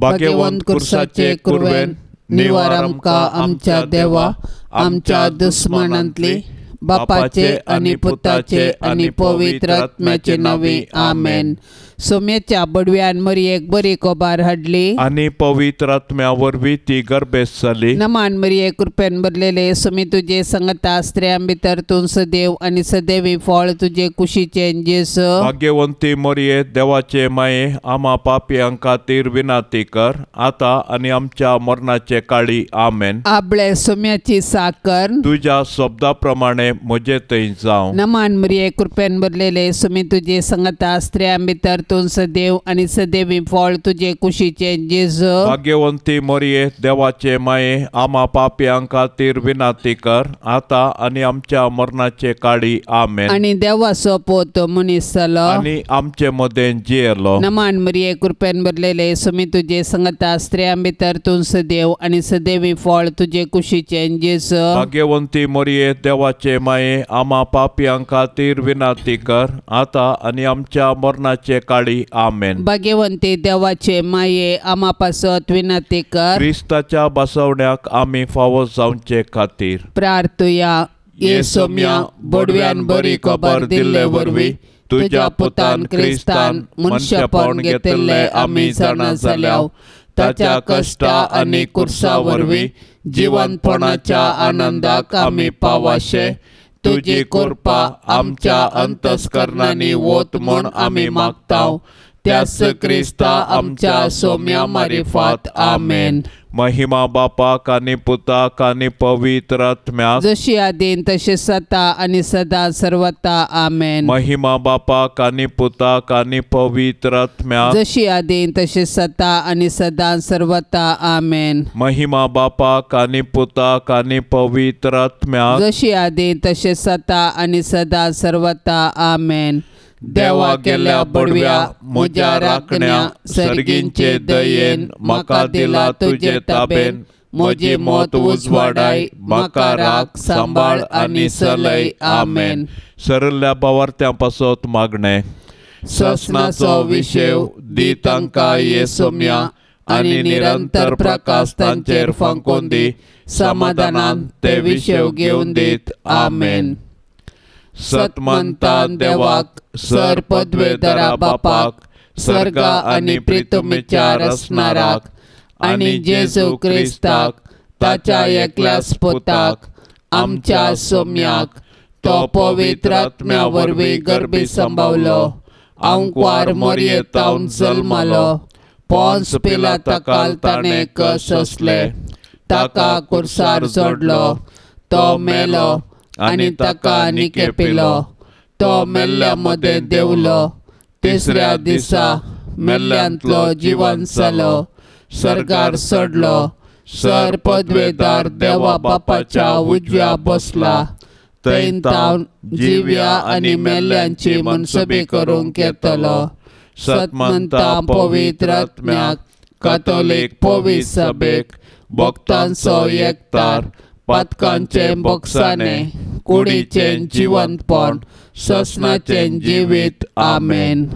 भाग्यवंत कुर्साचे कुर्वेन निवार आमकां आमच्या देवा आमच्या दुस्मनांतली बापाचे आणि पुताचे आणि पवित्र आत्म्याचे नावी आमेन। सोम्याच्या बडव्यान मरियेक बरी कोबार हाडली आणि पवित्र आत्म्या वरवीं ती गर्भेस जाली। नमान मरिये कृपेन भरलेले सोमी तुझे संगता स्त्रियां भितर तूं सदैव आणि सदैवी फळ तुझे कुशीचे जेस। भाग्यवंती मरिये देवाचे माये आम्हा पापियां खातीर विनाती कर आता आणि आमच्या मरणाचे काळी आमेन। आपले सोम्याची साकर तुझ्या शब्दाप्रमाणे म्हजे थंय जावं। नमान मरिये कृपेन भरलेले सोमी तुझे संगता स्त्रियां भितर तूं सदैव आणि सदैवी फळ तुझे कुशीचे जेस। भाग्यवंती मरिये देवाचे माये आम्हा पापियां खातीर विनाती कर आता आणि आमच्या मरणाचे काळी आमेन। आणि देवाचो पोत मनीस जालो आणि आमचे मदें जियेलो। नमान मरिये कृपेन भरलेले सोमी तुझे संगता स्त्रियां भितर तूं सदैव आणि सदैवी फळ तुझे कुशीचे जेस। भाग्यवंती मरिये देवाचे माये आम्हा पापियां खातीर विनाती कर आता आणि आमच्या मरणाचे काळी आमेन। भाग्यवंती देवाचे माये आम्हा पासत विनंती कर क्रिस्ताच्या बसवण्याक आम्ही फावो जावचे खातीर प्रार्थुया। ये सोम्या बडव्यान बरी खबर दिल्ले वरवीं तुझ्या पुतान क्रिस्तान मनशापण घेतिल्ले आमी जाणा जाल्याव ताच्या कष्टा आणि कुर्सा वरवीं जिवंतपणाच्या आनंदाक आमी पावाशे तुजी कृपा आमच्या अंतस्करणांनी वोत म्हूण आमी मागताव त्यास क्रिस्ता आमच्या सोम्या मारिफात आमेन। महिमा बापाक आणि पुताक आणि पवित्र आत्म्याक जशी आदीन तशी सता आणि सदा सर्वता आमेन। महिमा बापाक आणि पुताक आणि पवित्र आत्म्याक जशी आदीन तशी सता आणि सदा सर्वता आमेन। महिमा बापाक आणि पुताक आणि पवित्र आत्म्याक जशी आदीन तशी सता आणि सदा सर्वता आमेन। देवा केल्या बडव्या म्हज्या राखण्या सर्गींचे दयेन म्हाका दिला तुजे ताबेन म्हजी मोत उजवाडाय म्हाका राख सांबाळ आनी चलय आमेन। सरल्या बावार्थ्यां पासत मागणे ससनाचो विशेव दी तांकां ये सोम्या आनी निरंतर प्रकाश तांचेर फांकून दी समाधानान ते विशेव घेवन दीत आमेन। सतमंता देवाक सर पदवेदरा बापाक सर्गा आणि प्रितुमेच्या रसनाराक आणि जेजू क्रिस्ताक ताच्या एकल्याच पुताक आमच्या सोम्याक तो पवित्र आत्म्या वरवीं गर्भी संभावलो अंकवार मरियेतावन जल्मलो पोंस पिलाताकाल ताणें कस असले ताका कुर्सार जोडलो तो मेलो आणि ताका निके पिलो तो मेल्ल्या मध्ये देवलो तिसऱ्या दिसा मेल्ल्यांतलो जिवंत जालो सर्गार चडलो सर पदवेदार देवा बापाच्या उजव्या बसला थंय तावन जिव्या आनी मेल्ल्यांची मनसुबी करूंक येतलो। सतमंता पवित्र आत्म्याक कातोलीक पवित्र सभेक भक्तांचो एकतार पातकांचे बोगसाणे कुडीचे जिवंतपण ससनाचे जिवीत आमेन।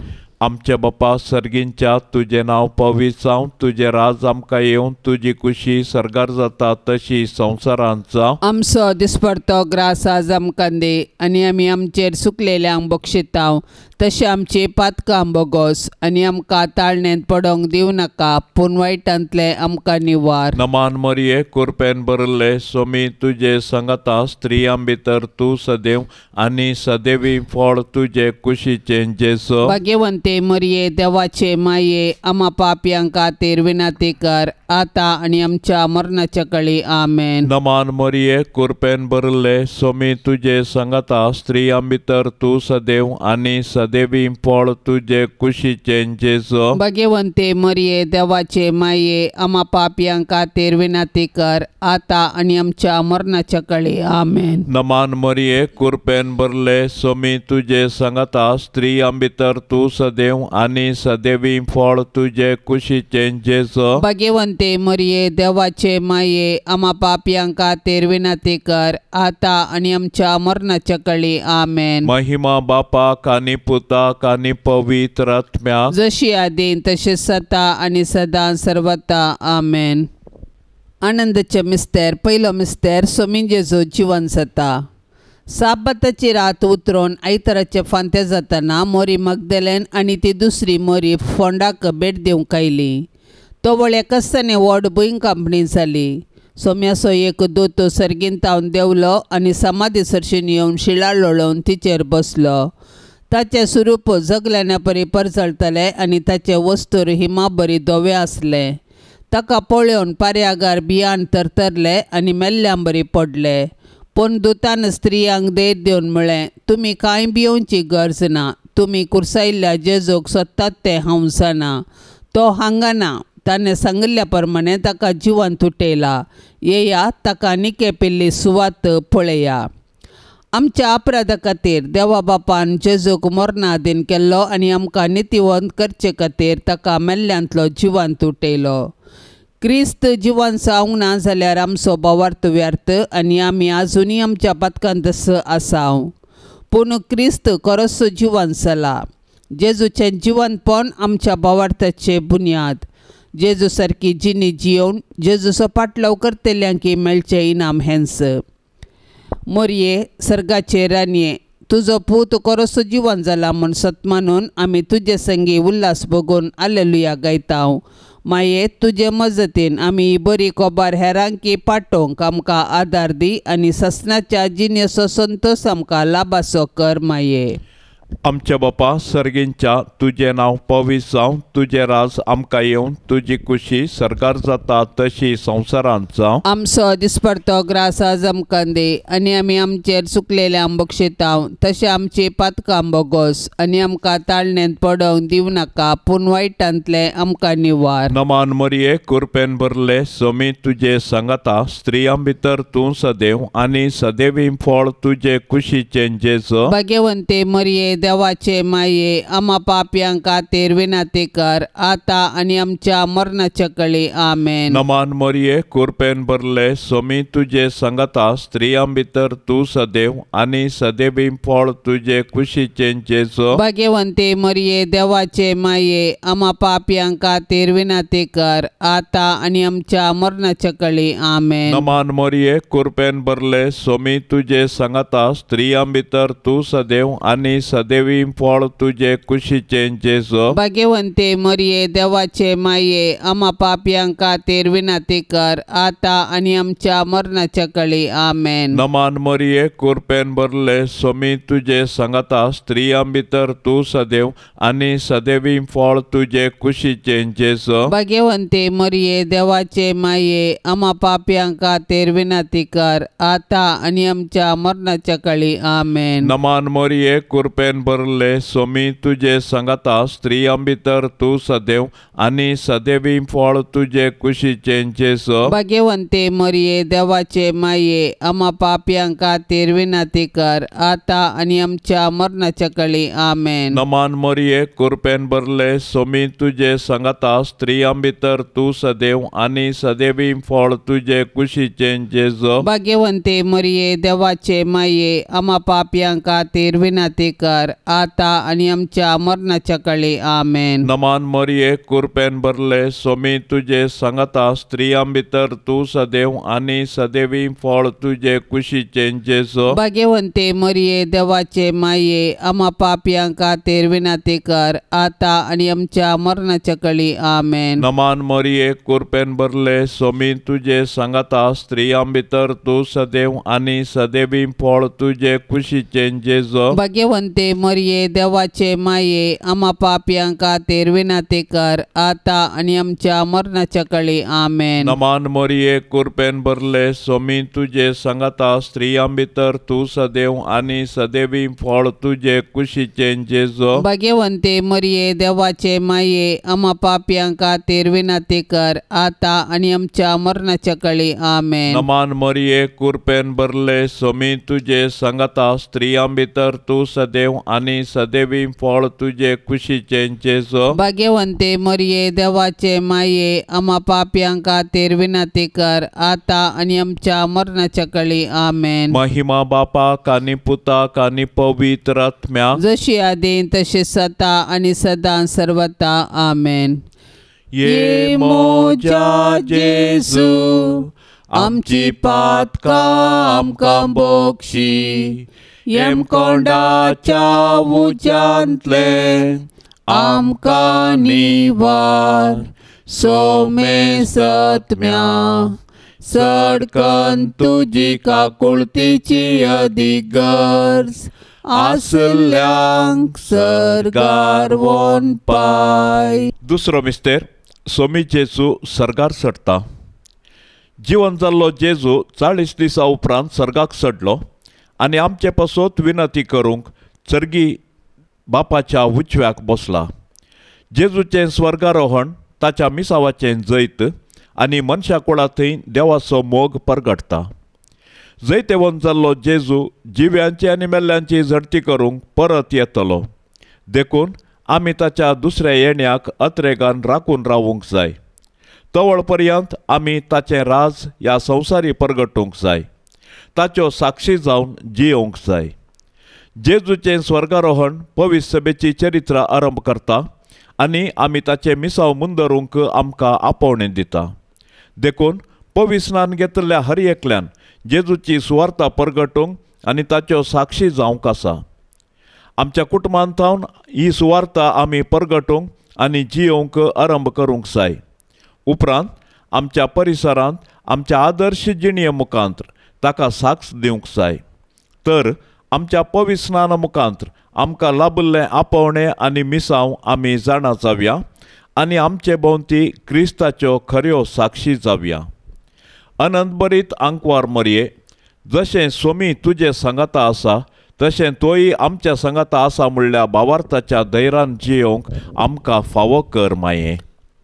आमचे बापा सर्गींच्या तुझे नाव पवित्र जावं तुझे राज आमकां येवं तुजी कुशी सर्गार जाता तशी संवसारांत जावं। आमचो दिसपडतो ग्रास आज आमकां दे आनी आमी आमचेर सुकलेल्यांक बक्षितांव तशें आमची पातकां बोगोस आनी आमकां ताळणेंत पडोंक दिवं नाका पूण वायटांतले आमकां निवार। नमान मरिये कृपेन भरले सोमी तुजे संगता स्त्रियां भितर तूं सदैव आनी सदैवी फळ तुजे कुशीचे जेजू। भाग्यवंते मरिये देवाचे माये आम्हा पापियां खातीर विनंती कर आता आणि आमच्या मरणाच्या काळी आमेन। नमान मरिये कृपेन भरले सोमी तुजे संगता स्त्रियां भितर तूं सदैव आनी सदैवी फळ तुजे कुशीचे जेजू। भाग्यवंते मरिये देवाचे माये आम्हा पापियां खातीर विनंती कर आता आणि आमच्या मरणाच्या काळी आमेन। नमान मरिये कृपेन भरले सोमी तुजे संगता स्त्रियां भितर तूं सदैव आनी सदैवी फळ तुजे कुशीचे जेजू। भाग्यवंते भाग्यवंते मरिये देवाचे माये आम्हा पापियांक खातीर विनंती कर आता आणि आमच्या मरणाच्या कळी आमेन. महिमा बापाक आनी पुताक आनी पवित्र आत्म्याक जशी आदीन तशी सता आणि सदां सर्वता आमेन. आनंदाचे मिस्तेर. पयलो मिस्तेर सोमी जेजू जिवन जाता. साबताची रात उतरून आयताराचे फांते जातना मोरी मगदलेन आनी ती दुसरी मोरी फोंडाक भेट दिवंक आयली. तो वळ एकाचताने व्हड भुंयकांपणी जाली. सोम्याचो एक दोतोर सर्गीन तावन देवलो आनी समाधी सरशीन येवन शिळा लोळोवन तिचेर बसलो. ताचें स्वरूप जगल्याने परी परजळतले आनी ताचे वस्तूर हिमा बरी धवे आसले. ताका पळोवन पार्यागार भियान तरतरले आनी मेल्ल्यां बरी पडले. पूण दुतान स्त्रियांक धैर्य दिवन म्हळें, तुमी कांय भियोवची गरज ना. तुमी कुर्सायिल्ल्या जेजूक सोदतात ते हांव जाणा. तो हांगा ना. ताणें सांगिल्ल्या प्रमाणे ताका जिवन तुटयला. येया ताका निकेपिल्ली सुवात पळया. आमच्या अपराधा खातीर देवा बापान जेजूक मरणाधीन केल्लो आनी आमकां नितिवंत करचे खातीर ताका मेल्ल्यांतलो जिवन तुटयलो. क्रिस्त जिवन जावंक ना जाल्यार आमचो बोवार्थ व्यर्थ आनी आमी आजुनी आमच्या पातकांत आसाव. पूण क्रिस्त खरोच जिवन जाला. जेजूचें जिवनपण आमच्या बोवार्थाचे बुन्याद. जेजू सारकी जिणी जियोवन जेजूचो पाटलाव करतल्यांक मेळचें इनाम हेंच. मोरये सर्गाचे रानये, तुजो पूत खरोच जिवन जाला म्हूण सत मानून आमी तुजे संगी उल्हास भोगून हालेलुया गायताव. माये तुजे मजतीन आमी ही बरी खबर हेरांकी पाठोवंक आमकां आदार दी आनी ससनाच्या जिणेचो संतोष आमकां लाभासो कर माये. आमच्या बापा सर्गींच्या तुजें नांव पवित्र जावं. तुजें राज आमकां येवन तुजी खुशी सरकार जाता तशी संवसारांत जावं. आमचो दिसपडतो ग्रास आज आमकां दे आनी आमी आमचेर चुकलेल्यांक बक्षिताव तशें आमची पातकां बोगोस आनी आमकां ताळणेंत पडोवंक दिवं नाका पूण वायटांतले आमकां निवार. नमान मरिये कृपेन भरले सोमी तुजे सांगाता स्त्रियां भितर तूं सदैव आनी सदैवी फळ तुजे कुशीचें जेजू. भाग्यवंते मरिये देवाचे माये आम्हा पापियांक खातीर विनंती कर आता आणि आमच्या मरणाच्या कळी आमेन. नमान मरिये कृपेन भरले सोमी तुजे सांगाता स्त्रियां भितर तूं सदैव आनी सदैवी फळ तुजे कुशीचें जेजू. भाग्यवंते मरिये देवाचे माये आम्हा पापियांक खातीर विनंती कर आता आणि आमच्या मरणाच्या कळी आमेन. नमान मरिये कृपेन भरले सोमी तुजे सांगाता स्त्रियां भितर तूं सदैव आनी सदैवी फळ तुजे कुशीचें जेजू. भाग्यवंते मरिये देवाचे माये आम्हा पापियांक खातीर विनंती कर आता आणि आमच्या मरणाच्या कळी आमेन. नमान मरिये कृपेन भरले सोमी तुजे सांगाता स्त्रियां भितर तूं सदैव आनी सदैवी फळ तुजे कुशीचें जेजू. भाग्यवंते मरिये देवाचे माये आम्हा पापियांक खातीर विनंती कर आता आणि आमच्या मरणाच्या कळी आमेन. नमान मरिये कृपेन भरले सोमी तुजे सांगाता स्त्रियां भितर तूं सदैव आनी सदैवी फळ तुजे कुशीचें जेजू. भाग्यवंते मरिये देवाचे माये आम्हा पापियांक खातीर विनंती कर आता आणि आमच्या मरणाच्या कळी आमेन. नमान मरिये कृपेन भरले सोमी तुजे सांगाता स्त्रियां भितर तूं सदैव आनी सदैवी फळ तुजे कुशीचें जेजू. भाग्यवंते मरिये देवाचे माये आम्हा पापियांक खातीर विनंती कर आता आणि आमच्या मरणाच्या कळी आमेन. नमान मरिये कृपेन भरले सोमी तुजे सांगाता स्त्रियां भितर तूं सदैव आनी सदैवी फळ तुजे कुशीचें जेजू. भाग्यवंते मरिये देवाचे माये आम्हा पापियांक खातीर विनंती कर आता आणि आमच्या मरणाच्या कळी आमेन. नमान मरिये कृपेन भरले सोमी तुजे सांगाता स्त्रियां भितर तूं सदैव आनी सदैवी फळ तुजे कुशीचें जेजू. भाग्यवंते मरिये देवाचे माये आम्हा पापियांक खातीर विनंती कर आता आणि आमच्या मरणाच्या कळी आमेन. नमान मरिये कृपेन भरले सोमी तुजे सांगाता स्त्रियां भितर तूं सदैव आनी सदैवी फळ तुजे कुशीचें जेजू. भाग्यवंते मरिये देवाचे माये आम्हा पापियांक खातीर विनंती कर आता आणि आमच्या मरणाच्या कळी आमेन. नमान मरिये कृपेन भरले सोमी तुजे सांगाता स्त्रियां भितर तूं सदैव आनी सदैवी फळ तुझे कुशीचे जेजो. भाग्यवंते मरिये देवाचे माये आम्हा पाप्यांक खातीर विनंती कर आता आणि आमच्या मरणाच्या काळी आमेन. महिमा बापाक आनी पुताक आनी पवित्र आत्म्याक जशी आदीं तशी सता आणि सदां सर्वता आमेन. ये मोजा जेजू आमची पातकां आमकां बोगशी. येम कोंडाच्या उज्यांतले आमकां निवार. सोमे सत्म्या सडकन तुजी काकुळतीची अधिगर्ज. आसल्यांक सर्गार वोन पाय. दुसरो मिस्तेर सोमी जेजू सर्गार सडटा. जिवन जाल्लो जेजू 40 दिसां उपरांत सर्गाक सडलो आनी आमचे पासत विनंती करूंक सर्गी बापाच्या उजव्याक बसला. जेजूचें स्वर्गारोहण ताच्या मिसावाचें जैत आनी मनशा कुळा थंय देवाचो मोग परगटता. जैतेवन जाल्लो जेजू जिव्यांची आनी मेल्ल्यांची झडती करूंक परत येतलो. देखून आमी ताच्या दुसऱ्या येण्याक अत्रेगान राखून रावूंक जाय. तवळ पर्यंत आमी ताचें राज ह्या संवसारी परगटूंक जाय. ताच्यो साक्षी जावन जियोंक जाय. जेजूचें स्वर्गारोहण पवित्र सभेची चरित्र आरंभ करता आनी आमी ताचें मिसाव मुंदरूंक आमकां आपोवणें दिता. देखून पवित्र स्नान घेतल्या हर एकल्यान जेजूची सुवार्ता परगटूंक आनी ताच्यो साक्षी जावंक आसा. आमच्या कुटुंबांत ही सुवार्ता आमी परगटूंक आनी जियोंक आरंभ करूंक जाय. उपरांत आमच्या परिसरांत आमच्या आदर्श जिणये मुखांत्र ताका साक्ष दिवंक जाय. तर आमच्या पवित्र स्नाना मुखांत्र आमकां लाबिल्लें आपोवणें आनी मिसाव आमी जाणा जावया आनी आमचे भोंवती क्रिस्ताच्यो खऱ्यो साक्षी जावया. अनंत बरीत आंकवार मरये, जशें सोमी तुजे सांगाता आसा तशें तोय आमच्या सांगाता आसा म्हणल्या भावार्थाच्या धैर्यान जियोंक आमकां फावो कर माये.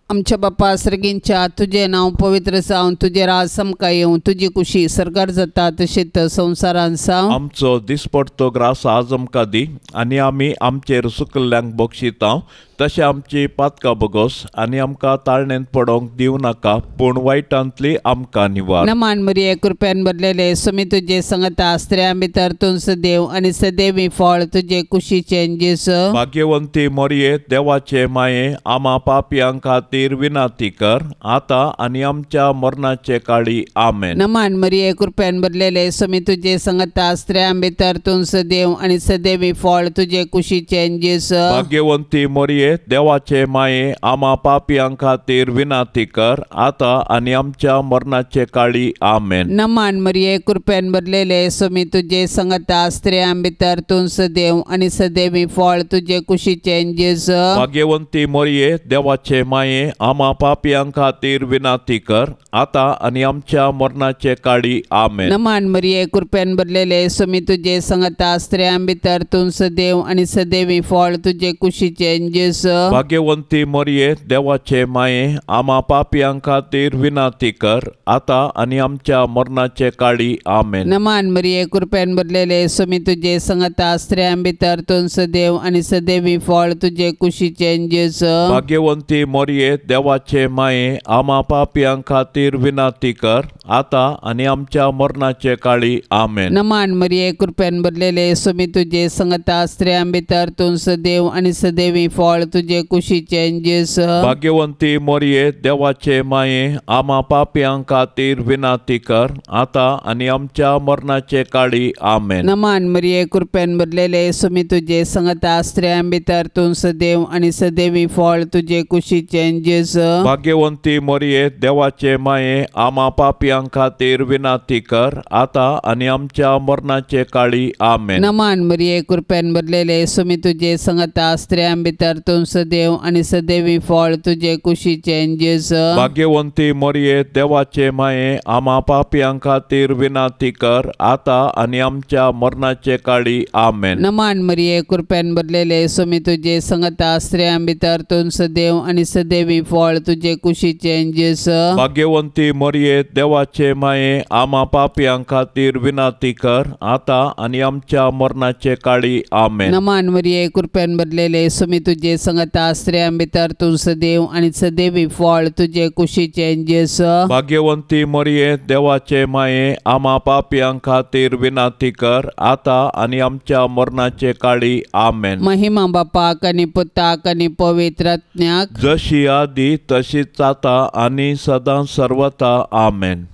आमच्या बापा सर्गींच्या तुझे नाव पवित्र जावन तुझे राज समका येवं. तुझी कुशी सरकार जाता तशीच संवसारान जावं. आमचो दिसपडतो ग्रास आज आमकां दी आनी आमी आमचेर सुकल्ल्यांक बक्षिता तशें आमची पातकां बगोस आनी आमकां ताळणेंत पडोवंक दिवं नाका पूण वायटांतली आमकां निवार. नमान मरिये कृपेन भरलेले सोमी तुजे सांगता स्त्रियां भितर तूं सदैव आनी सदैवी फळ तुझे कुशीचे जेजू. भाग्यवंती मरिये देवाचे माये आम्हा पापयांक खातीर विनंती कर आता आनी आमच्या मरणाचे काळी आमेन. नमान मरिये कृपेन भरलेले सोमी तुजे सांगता स्त्रियां भितर तूं सदैव आनी सदैवी फळ तुझे कुशीचे जेजू. भाग्यवंती मरिये देवाचे माये आम्हा पापयांक खातीर विनंती कर आता आनी आमच्या मरणाचे काळी आमेन. नमान मरिये कृपेन भरलेले सोमी तुजे सांगता स्त्रियां भितर तूं सदैव आनी सदैवी फळ तुझे कुशीचे जेजू. भाग्यवंती मरिये देवाचे माये आम्हा पापयांक खातीर विनंती कर आता आनी आमच्या मरणाचे काळी आमेन. नमान मरिये कृपेन भरलेले सोमी तुजे सांगता स्त्रियां भितर तूं सदैव आनी सदैवी फळ तुझे कुशीचे जेजू. भाग्यवंती मरिये देवाचे माये आम्हा पापयांक खातीर विनंती कर आता आनी आमच्या मरणाचे काळी आमेन. नमान मरिये कृपेन भरलेले सोमी तुजे सांगता स्त्रियां भितर तूं सदैव आनी सदैवी फळ तुझे कुशीचे जेजू. भाग्यवंती मरिये देवाचे माये आम्हा पापयांक खातीर विनंती कर आता आनी आमच्या मरणाचे काळी आमेन. नमान मरिये कृपेन भरलेले सोमी तुजे सांगता स्त्रियां भितर तूं सदैव आनी सदैवी फळ तुझे कुशीचे जेजू. भाग्यवंती मरिये देवाचे माये आम्हा पापयांक खातीर विनंती कर आता आनी आमच्या मरणाचे काळी आमेन. नमान मरिये कृपेन भरलेले सोमी तुजे सांगता स्त्रियां भितर तूं सदैव आनी सदैवी फळ तुझे कुशीचे जेजू. भाग्यवंती मरिये देवाचे माये आम्हा पापयांक खातीर विनंती कर आता आनी आमच्या मरणाचे काळी आमेन. नमान मरिये कृपेन भरलेले सोमी तुजे सांगता स्त्रियां भितर तूं तूं सदैव आणि सदैवी फळ तुझे कुशीचे जेजू. भाग्यवंती मरिये देवाचे माये आम्हा पापियां खातीर विनाती कर आता आणि आमच्या मरणाचे काळी आमेन. नमान मरिये कृपेन भरलेले सोमी तुझे संगता स्त्रियां भितर तूं सदैव आणि सदैवी फळ तुझे कुशीचे जेजू. भाग्यवंती मरिये देवाचे माये आम्हा पापियां खातीर विनाती कर आता आणि आमच्या मरणाचे काळी आमेन. नमान मरिये कृपेन भरलेले सोमी तुझे संगता स्त्रियां भितर तूं सदैव आणि सदैवी फळ तुझे कुशीचे जेजू. भाग्यवंती मरिये देवाचे माये आम्हा पापियां खातीर विनाती कर आता आणि आमच्या मरणाचे काळी आमेन. महिमा बापाक आणि पुताक आणि पवित्र आत्म्याक जशी आदी तशीच आता आणि सदा सर्वता आमेन.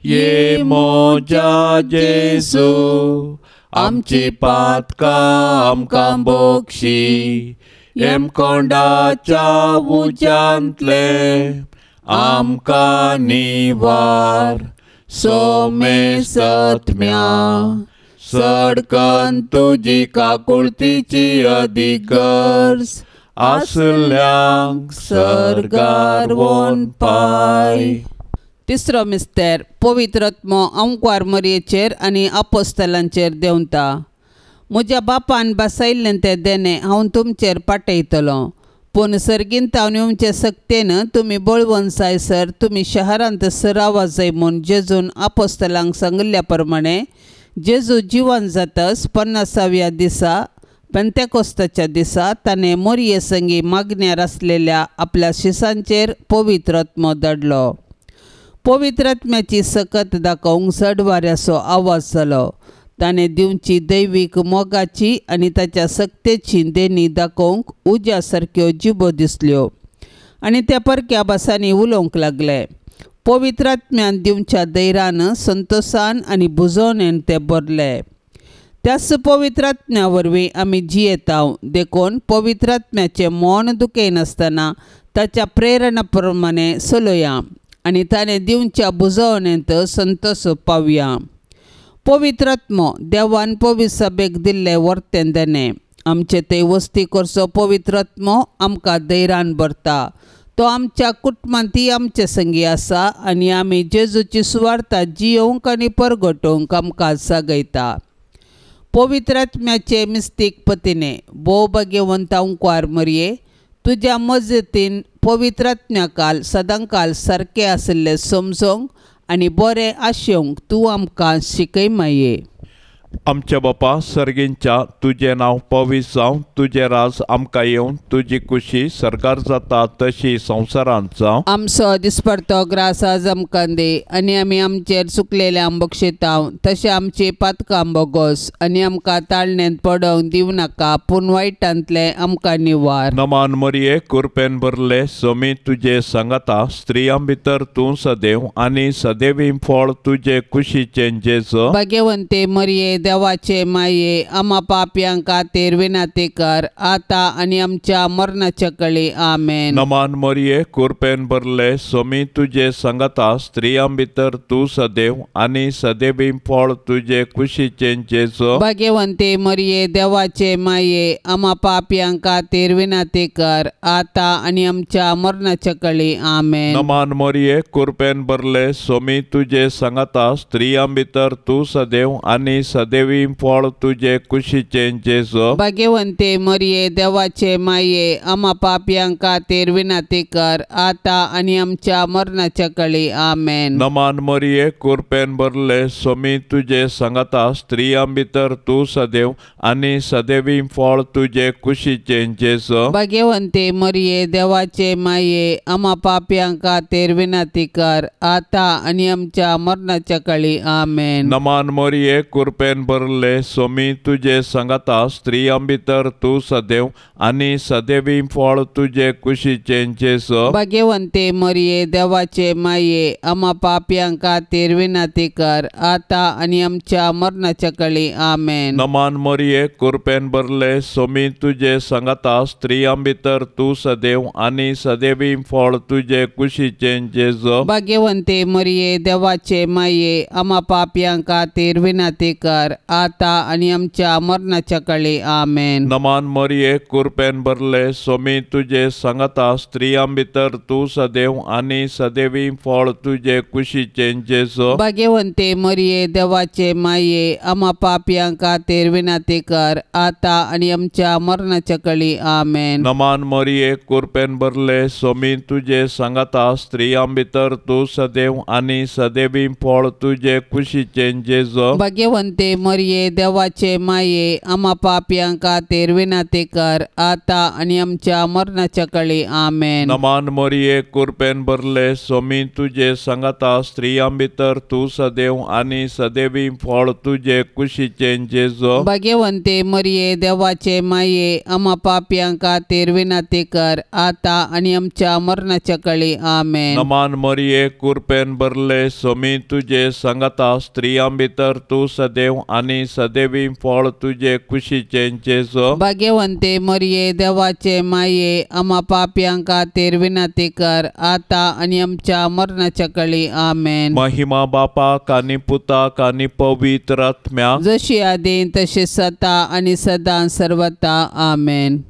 ये मोजा जेजू आमची पातका आमकां बोक्षी एम कोंडाच्या उज्यांतले आमकां निवार सोमे सत्म्या सडकन तुजी काकुळतीची अधिगर्ज आसल्यांक सरगार वोन पाय. तिसरो मिस्तेर पवित्र आत्मो ओंकार मरयेचेर आनी आपोस्तलांचेर देंवता. म्हज्या बापान बसयल्लें तें देणे हांव तुमचेर पाठयतलो. पूण सर्गीन तावन येवचे सक्तेन तुमी बळवंसायसर तुमी शहरांत सरावा जाय म्हूण जेजून आपोस्तलांक सांगिल्ल्या प्रमाणे जेजू जिवन जाताच 50व्या दिसा पेंतेकोस्ताच्या दिसा ताणें मरिये संगी मागण्यार आसलेल्या आपल्या शिसांचेर पवित्र आत्मो धाडलो. पवित्र आत्म्याची सकत दाखोवंक चड वाऱ्याचो आवाज जालो. ताणें दिवची दैवीक मोगाची आनी ताच्या सक्तेची देणी दाखोवंक उज्या सारक्यो जिबो दिसल्यो आनी त्या परक्या भासांनी उलोवंक लागले. पवित्र आत्म्यान दिवच्या दैरान संतोषान आनी बुजवणेन ते भरले. त्याच पवित्र आत्म्या वरवीं आमी जियेता देखून पवित्र आत्म्याचें मन दुखयनासतना ताच्या प्रेरणा प्रमाणे चलुया आनी ताणें दिवच्या बुजवणेंत संतोष पावया. पवित्र आत्मो देवान पवित्र सभेक दिल्ले वर्तें देणे. आमचे थंय वस्ती करचो पवित्र आत्मो आमकां दैरान भरता. तो आमच्या कुटुंबांतय आमचे संगी आसा आनी आमी जेजूची सुवार्ता जियोवंक आनी परगटोवंक आमकां सागयता. पवित्र आत्म्याचे मिस्तीक पतीने भोव भाग्यवंत ओंकार मरये तुज्या मजतीन पवित्र आत्म्याकाल सदांकाल सारके आसले समजोवंक आनी बरें आशेवंक तूं आमकां शिकय माये. आमच्या बापा सर्गींच्या तुझे नाव पवित्र जावं तुझे राज आमकां येवन तुजी खुशी सरकार जाता तशी संवसारांत जावं. आमचो दिसपडतो ग्रास आज आमकां दे आनी आमी आमचेर चुकलेल्या बक्षिता तशें आमची पातकां बोगोस आनी आमकां ताळणेंत पडोवंक दिवं नाका पूण वायटांतले आमकां निवार. नमान मरिये कृपेन भरले सोमी तुजे सांगाता स्त्रियां भितर तूं सदैव आनी सदैवी फळ तुजे कुशीचे जेजू. भाग्यवंते मरिये देवाचे माये आम्हा पापयां खातीर विनाती कर आता आनी आमच्या मरणाच्या कळी आमेन. नमान मरिये कृपेन भरले सोमी तुजे सांगाता स्त्रियां भितर तूं सदैव आनी सदैवी फळ तुजे कुशीचे जेजू. भाग्यवंते मरिये देवाचे माये आम्हा पापयां खातीर विनाती कर आता आनी आमच्या मरणाच्या कळी आमेन. नमान मरिये कृपेन भरले सोमी तुजे सांगाता स्त्रियां भितर तूं सदैव आनी सदैवी फळ तुजे कुशीचे जेजू. भाग्यवंते मरिये देवाचे माये आम्हा पापयां खातीर विनाती कर आता आनी आमच्या मरणाच्या कळी आमेन. नमान मरिये कृपेन भरले सोमी तुजे सांगाता स्त्रियां भितर तूं सदैव आनी सदैवी फळ तुजे कुशीचे जेजू. भाग्यवंते मरिये देवाचे माये आम्हा पापयां खातीर विनाती कर आता आनी आमच्या मरणाच्या कळी आमेन. नमान मरिये कृपेन भरले सोमी तुजे सांगाता स्त्रियां भितर तूं सदैव आनी सदैवी फळ तुजे कुशीचे जेजू. भाग्यवंते मरिये देवाचे माये आम्हा पापयां खातीर विनाती कर आता आनी आमच्या मरणाच्या कळी आमेन. नमान मरिये कृपेन भरले सोमी तुजे सांगाता स्त्रियां भितर तूं सदैव आनी सदैवी फळ तुजे कुशीचे जेजू. भाग्यवंते मरिये देवाचे माये आम्हा पापयां खातीर विनाती कर कर, आता आणि आमच्या मरणाच्या काळी आमेन. नमान मरिये कृपेन भरले, स्वामी तुझे सांगता स्त्रियां भितर तू सदैव आणि सदैवी फळ तुझे कुशीचे जेजो. भाग्यवंते मरिये देवाचे माये, आम्हा पापियांक खातीर विनंती कर, आता आणि आमच्या मरणाच्या काळी आमेन. नमान मरिये कृपेन भरले, स्वामी तुझे सांगता स्त्रियां भितर तू सदैव आणि सदैवी फळ तुझे कुशीचे जेजो. भाग्यवंते मरिये देवाचे माये, आम्हा पापियांक खातीर विनंती कर, आता आणि आमच्या मरणाच्या काळी आमेन. नमान मरिये कृपेन भरले, स्वामी तुझे सांगता स्त्रियां भितर तू सदैव आणि सदैवी फळ तुझे कुशीचे जेजो. भाग्यवंते मरिये देवाचे माये, आम्हा पापियांक खातीर विनंती कर, आता आणि आमच्या मरणाच्या काळी आमेन. नमान मरिये कृपेन भरले, स्वामी तुझे सांगता स्त्रियां भितर तू सदैव आणि सदैवी फळ तुझे कुशीचे जेजो. भाग्यवंते मरिये देवाचे माये, आम्हा पापियांक खातीर विनंती कर, आता आणि आमच्या मरणाच्या काळी आमेन. महिमा बापाक आणि पुताक आणि पवित्र आत्म्याक, जशी आदीन तशी सता आणि सदां सर्वता आमेन.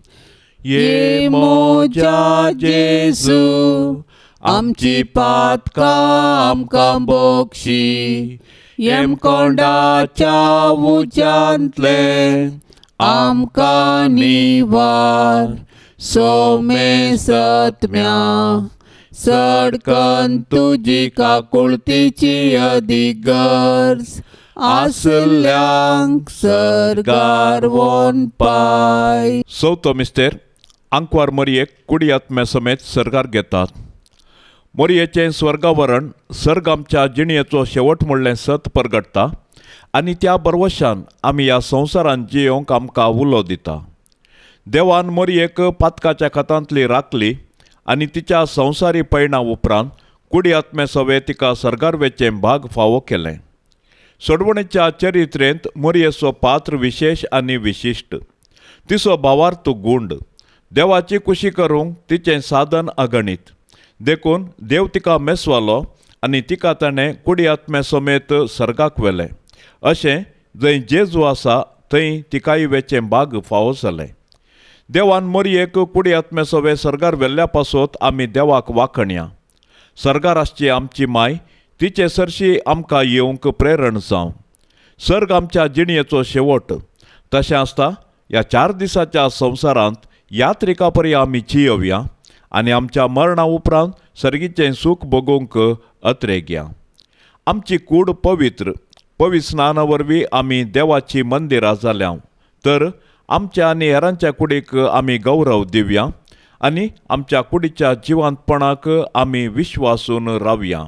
ये मोजा जेजू आमची पातका आमकां बोक्षी, येम कोंडाच्या उज्यांतले आमकां निवार. सोमे सत्म्या सडकन तुजी काकुळतीची अधिगर्ज, आसल्यांक सरगार वोन पाय. चवथो मिस्तेर आंकवार मरियेक कुडी आत्म्या समेत सरगार घेतात. मरियेचें स्वर्गावरण सर्ग आमच्या जिणयेचो शेवट म्हणलें सत परगटता आनी त्या बरवशान आमी ह्या संवसारांत जियोंक आमकां उलो दिता. देवान मरियेक पातकाच्या खतांतली राखली आनी तिच्या संवसारी पैणा उपरांत कुडी आत्मे सवे तिका सरगार वेचें भाग फावो केलें. सोडवणेच्या चरित्रेंत मरियेचो पात्र विशेष आनी विशिश्ट. तिचो भावार्थ गुंड, देवाची कुशी करूंक तिचें साधन अगणित. देखून देव तिका मेसवालो आनी तिका ताणें कुडी आत्मे समेत सर्गाक व्हेलें. अशें जंय जेजू आसा थंय तिकाय वेचें भाग फावो जालें. देवान मरियेक कुडी आत्मे सवे सरगार व्हेल्ल्या पासत आमी देवाक वाखणया. सरगार आसची आमची माय, तिचे सरशी आमकां येवंक प्रेरण जावं. सर्ग आमच्या जिणयेचो शेवट. तशें आसता ह्या 4 दिसाच्या संवसारांत यात्रिका परी आमी जियोवया आनी आमच्या मरणा उपरांत सर्गीचें सूख भोगूंक अत्रेग्या. आमची कूड पवित्र स्नाना वरवीं आमी देवाची मंदिरां जाल्या, तर आमच्या आनी हेरांच्या कुडीक आमी गौरव दिवया आनी आमच्या कुडीच्या जिवंतपणाक आमी विश्वासून रावया.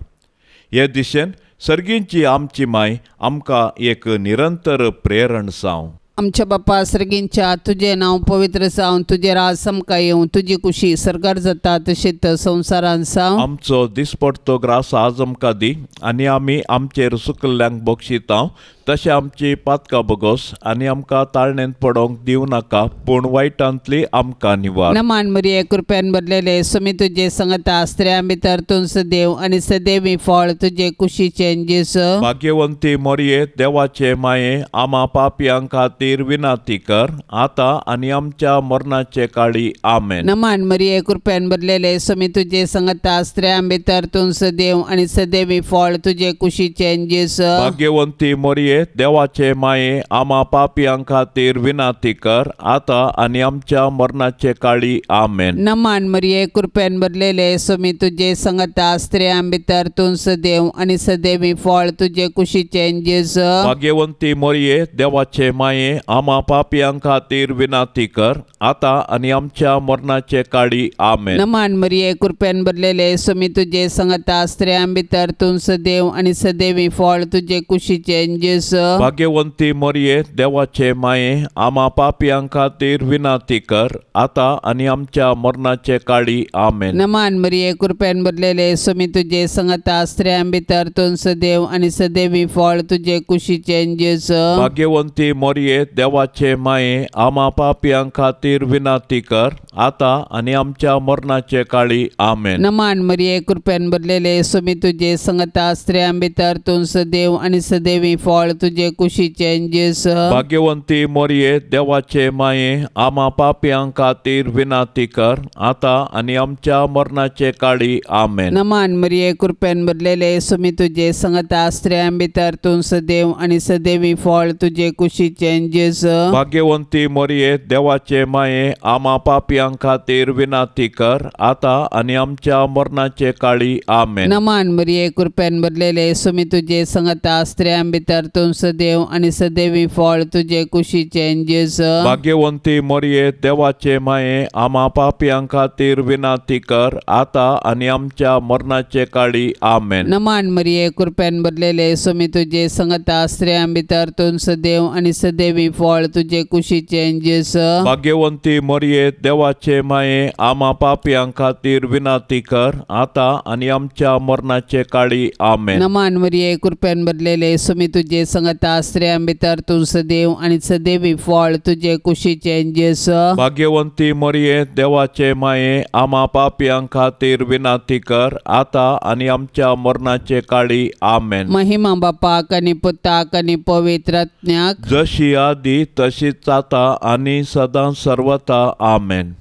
हे दिशेन सर्गींची आमची माय आमकां एक निरंतर प्रेरण जावं. आमच्या बापा सर्गींच्या, तुझे नांव पवित्र जावन, तुझे राज समका येवं, तुजी कुशी सरगार जाता तशीच संवसारांत जावं. आमचो दिसपडतो ग्रास आज आमकां दी आनी आमी आमचेर सुकल्ल्यांक बक्षिता, तशें आमची पातकां बगोस आनी आमकां ताळणेंत पडोंक दिवं नाका, पूण वायटांतली आमकां निवार. नमान मरिये कृपेन भरलेले, स्वामी तुजे सांगता स्त्रियां भितर तूं सदैव आनी सदैवी फळ तुजे कुशीचे जेजू. भाग्यवंती मरिये देवाचे माये, आम्हा पापियांक खातीर विनंती कर, आता आनी आमच्या मरणाचे काळी आमेन. नमान मरिये कृपेन भरलेले, स्वामी तुजे सांगता स्त्रियां भितर तूं सदैव आनी सदैवी फळ तुजे कुशीचे जेजू. भाग्यवंती मरिये देवाचे माये, आम्हा पापियांक खातीर विनंती कर, आता आनी आमच्या मरणाचे काळी आमेन. नमान मरिये कृपेन भरलेले, स्वामी तुजे सांगता स्त्रियां भितर तूं सदैव आनी सदैवी फळ तुजे कुशीचे जेजू. भाग्यवंती मरिये देवाचे माये, आम्हा पापियांक खातीर विनंती कर, आता आनी आमच्या मरणाचे काळी आमेन. नमान मरिये कृपेन भरलेले, स्वामी तुजे सांगता स्त्रियां भितर तूं सदैव आनी सदैवी फळ तुजे कुशीचे जेजू. भाग्यवंती मरिये देवाचे माये, आम्हा पापियांक खातीर विनंती कर, आता आनी आमच्या मरणाचे काळी आमेन. नमान मरिये कृपेन भरलेले, स्वामी तुजे सांगता स्त्रियां भितर तूं सदैव आनी सदैवी फळ तुजे कुशीचे जेजू. भाग्यवंती मरिये मरिये देवाचे माये आम्हा पापियां खातीर विनाती कर आता आणि आमच्या मरणाचे काळी आमेन. नमान मरिये कृपेन भरलेले सुमी तुझे संगता स्त्रियां भितर तूं सदैव आणि सदैवी फळ तुझे कुशीचे जेस. भाग्यवंती मरिये देवाचे माये आम्हा पापियां खातीर विनाती कर आता आणि आमच्या मरणाचे काळी आमेन. नमान मरिये कृपेन भरलेले सुमी तुझे संगता स्त्रियां भितर तूं सदैव आणि सदैवी फळ तुझे कुशीचे जेस. भाग्यवंती मरिये देवाचे माये आम्हा पापियां खातीर विनाती कर आता आणि आमच्या मरणाचे काळी आमेन. नमान मरिये कृपेन भरलेले सुमी तुझे संगता स्त्रियां भितर तूं सदैव आणि सदैवी फळ तुझे कुशीचे जेस. भाग्यवंती मरिये देवाचे माये आम्हा पापियां खातीर विनाती कर आता आणि आमच्या मरणाचे काळी आमेन. नमान मरिये कृपेन भरलेले सुमी तुझे संगता स्त्रियां भितर तूं सदैव आणि सदैवी फळ तुझे कुशीचे जेस. भाग्यवंती मरिये देवाचे माये आम्हा पापियां खातीर विनाती कर आता आणि आमच्या मरणाचे काळी आमेन. नमान मरिये कृपेन भरलेले सुमी तुझे संगता स्त्रियां भितर तूं सदैव आणि सदैवी फळ तुझे कुशीचे जेस. भाग्यवंती मरिये देवाचे माये आम्हा पापियां खातीर विनाती कर आता आणि आमच्या मरणाचे काळी आमेन. महिमा बापाक आणि पुताक आणि पवित्र आत्म्याक जशी आदी तशीच आता आणि सदा सर्वता आमेन.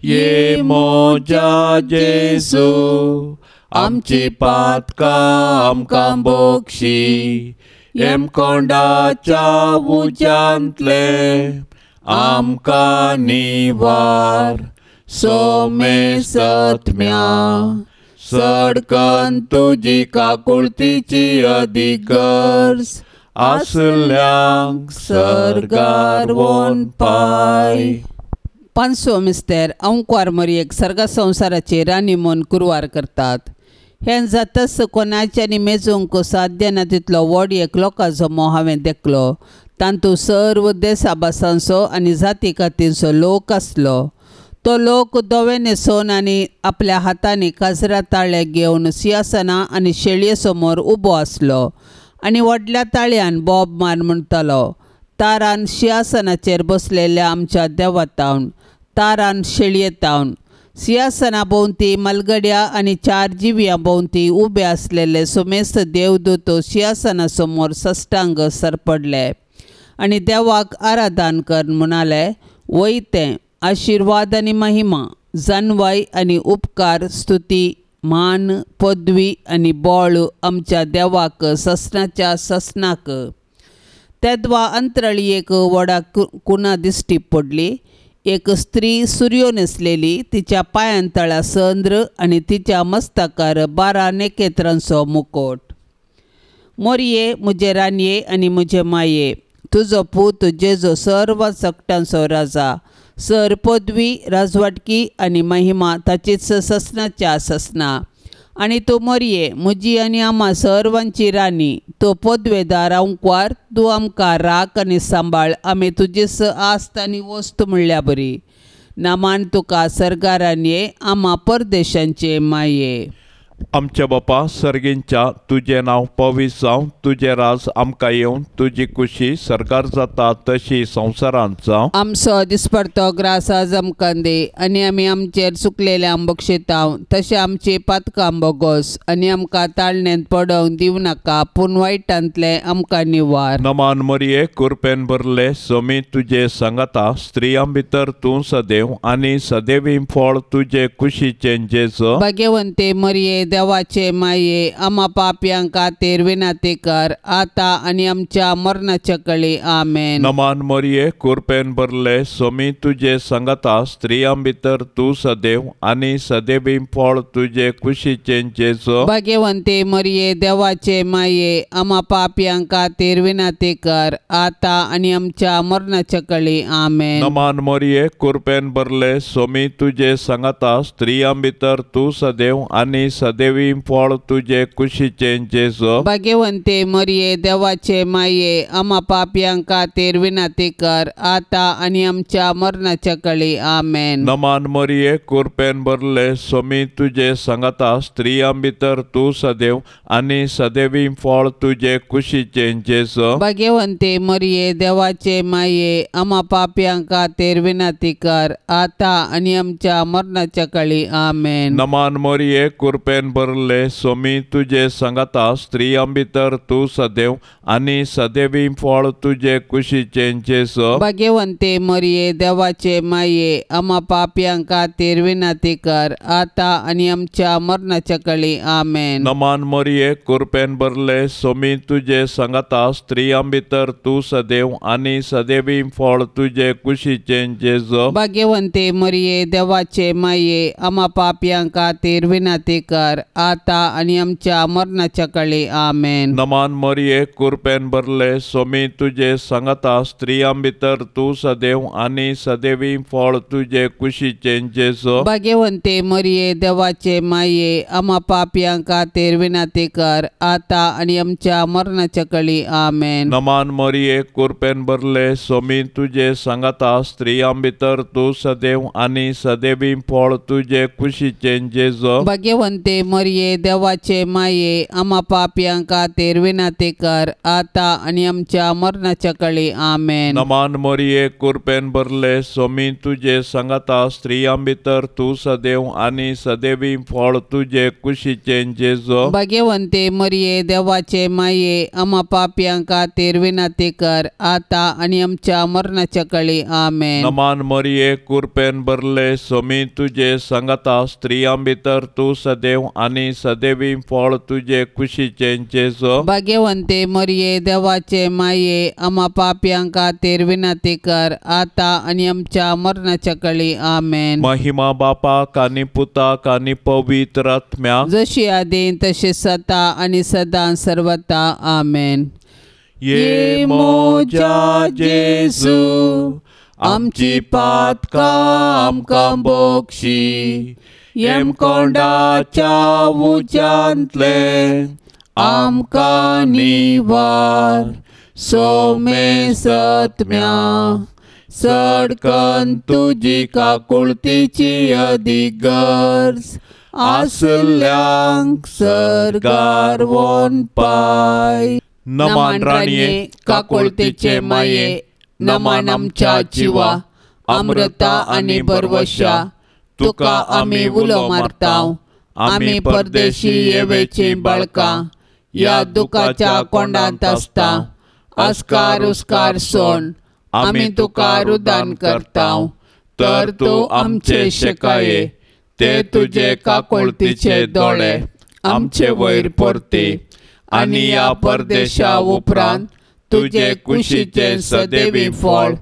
ये मोजा जेसू आमची पातका आमकां बोक्षी एम कोंडाच्या उज्यांतले आमकां निवार सोमे सत्म्या सडकन तुजी काकुळतीची अधिगर्स आसल्यांक सर्गार वोन पाय. पांचवो मिस्तेर अंकुर मरियेक सर्ग संवसाराची राणी म्हूण कुरवार करतात. हें जातस कोणाच्यानी मेजूंक साध्य ना तितलो व्हड एक लोकांचो मोह हांवें देखलो. तांतूं सर्व देशा भासांचो आनी जाती खातीरचो लोक आसलो. तो लोक दोवे न्हेसोवन आनी आपल्या हातांनी काजरा ताळे घेवन सिंहासनां आनी शेळये समोर उबो आसलो आनी व्हडल्या ताळ्यान बोब मार म्हणटालो. तारान सिंहासनाचेर बसलेल्या आमच्या देवातावन तारान शेळयेतावन सिंहासना भोंवती मलगड्या आनी चार जिव्यां भोंवती उबे आसलेले सुमेस्त देवदूत सिंहासना समोर सश्टांग सरपडले आनी देवाक आराधन कर म्हणाले. वयतें आशिर्वाद आनी महिमा जानवाय आनी उपकार स्तुती मान पदवी आनी बोळ आमच्या देवाक ससनाच्या ससनाक. तेदवा अंतराळी व्हडा कुणा दिश्टी पडली. एक स्त्री सूर्यो न्हेसलेली तिच्या पांयां तळा संद्र आनी तिच्या मस्तकार 12 नखेत्रांचो मुकोट. मोरये मुजे रानये आनी मुजे माये तुजो पूत जेजो सर्व सकटांचो राजा. सर पदवी राजवाटकी आनी महिमा ताचीच ससनाच्या ससना. आनी तूं मोरये मुजी आनी आम्हा सर्वांची राणी. तो पदवेदार अंकुर तूं आमकां राख आनी सांबाळ. आमी तुजीच आस्त आनी वस्त म्हणल्या बरी. नामान तुका सरगारान्ये आम्हा परदेशांचे माये. आमच्या बापा सर्गींच्या तुझे नाव पवित्र जावं. तुझे राज आमकां येवन तुजी कुशी सरकार जाता तशी संवसारांत जावं. आमचो दिसपडतो ग्रास आज आमकां दे आनी आमी आमचेर चुकलेल्यांक बक्षितांव तशें आमची पातकां बोगोस आनी आमकां ताळणेंत पडोवंक दिवं नाका पूण वायटांतले आमकां निवार. नमान मरिये कृपेन भरले सोमी तुजे सांगता स्त्रियां भितर तूं सदैव आनी सदैवी फळ तुजे कुशीचे जेजो. भाग्यवंते मरिये देवाचे माये आम्हा पापयां खातीर विनाती कर आता आनी आमच्या मरणाच्या कळी आमेन. नमान मरिये कृपेन भरले सोमी तुजे सांगता स्त्रियां भितर तूं सदैव आनी सदैवी फळ तुजे कुशीचे जेजो. भाग्यवंते मरिये देवाचे माये आम्हा पापयां खातीर विनाती कर आता आनी आमच्या मरणाच्या कळी आमेन. नमान मरिये कृपेन भरले सोमी तुजे सांगता स्त्रियां भितर तूं सदैव आनी सदैव सदैवी फळ तुझे कुशीचे जेजो भाग्यवंते मरिये देवाचे माये आम्हा पापियां खातीर विनंती कर आता आणि आमच्या मरणाच्या काळी आमेन. नमान मरिये कृपेन भरले स्वामी तुझे सांगता स्त्रियां भितर तू सदैव आणि सदैवी फळ तुझे कुशीचे जेजो भाग्यवंते मरिये देवाचे माये आम्हा पापियां खातीर विनंती कर आता आणि आमच्या मरणाच्या काळी आमेन. नमान मरिये कृपेन भरले स्वामी तुझे सांगता स्त्रियां भितर तू सदैव आणि सदैवी फळ तुझे कुशीचे जेजो भाग्यवंते मरिये देवाचे माये आम्हा पापियां खातीर विनंती कर आता आणि आमच्या मरणाच्या काळी आमेन. नमान मरिये कृपेन भरले स्वामी तुझे सांगता स्त्रियां भितर तू सदैव आणि सदैवी फळ तुझे कुशीचे जेजो भाग्यवंते मरिये देवाचे माये आम्हा पापियां खातीर विनंती कर आता आणि आमच्या मरणाच्या काळी आमेन. नमान मरिये कृपेन भरले स्वामी तुझे सांगता स्त्रियां भितर तू सदैव आणि सदैवी फळ तुझे कुशीचे जेजो भाग्यवंते मरिये देवाचे माये आम्हा पापियां खातीर विनंती कर आता आणि आमच्या मरणाच्या काळी आमेन. नमान मरिये कृपेन भरले स्वामी तुझे सांगता स्त्रियां भितर तू सदैव आणि सदैवी फळ तुझे कुशीचे जेजो भाग्यवंते मरिये देवाचे माये आम्हा पापियां खातीर विनंती कर आता आणि आमच्या मरणाच्या काळी आमेन. नमान मरिये कृपेन भरले स्वामी तुझे सांगता स्त्रियां भितर तू सदैव आणि सदैवी फळ तुझे कुशीचे जेजो भाग्यवंते मरिये देवाचे माये आम्हा पापियां खातीर विनंती कर आता आणि आमच्या मरणाच्या काळी आमेन. नमान मरिये कृपेन भरले स्वामी तुझे सांगता स्त्रियां भितर तू सदैव आणि सदैवी फळ तुझे कुशीचे जेजो भाग्यवंते मरिये देवाचे माये आम्हा पापियां खातीर विनंती कर आता आणि आमच्या मरणाच्या काळी आमेन. महिमा बापाक आणि पुताक आणि पवित्र आत्म्याक जशी आदीन तशी सता आणि सदां सर्वता आमेन. ये मोजा जेजू आमची पातकां आमकां बोगशी येम कोंडाच्या उज्यांतले आमकां निवार सोमे सत्म्या सडकन तुजी काकुळतीची अदीक गरज आसल्यांक सरगार वोन पाय. नमान राणये काकुळतीचे माये नमान आमच्या जिवा अमृता आणि बरवशा तुका आमी उलो मारताव. आमी परदेशी येवेची बाळकां या दुखाच्या कोंडांत आसता अस्कार उस्कार सोड आमी तुका रुदान करताव. तर तूं आमचे शेकाये ते तुझे काकुळतीचे दोळे आमचे वयर परती आणि या परदेशा उपरांत तुझे कुशीचे सदैवी फळ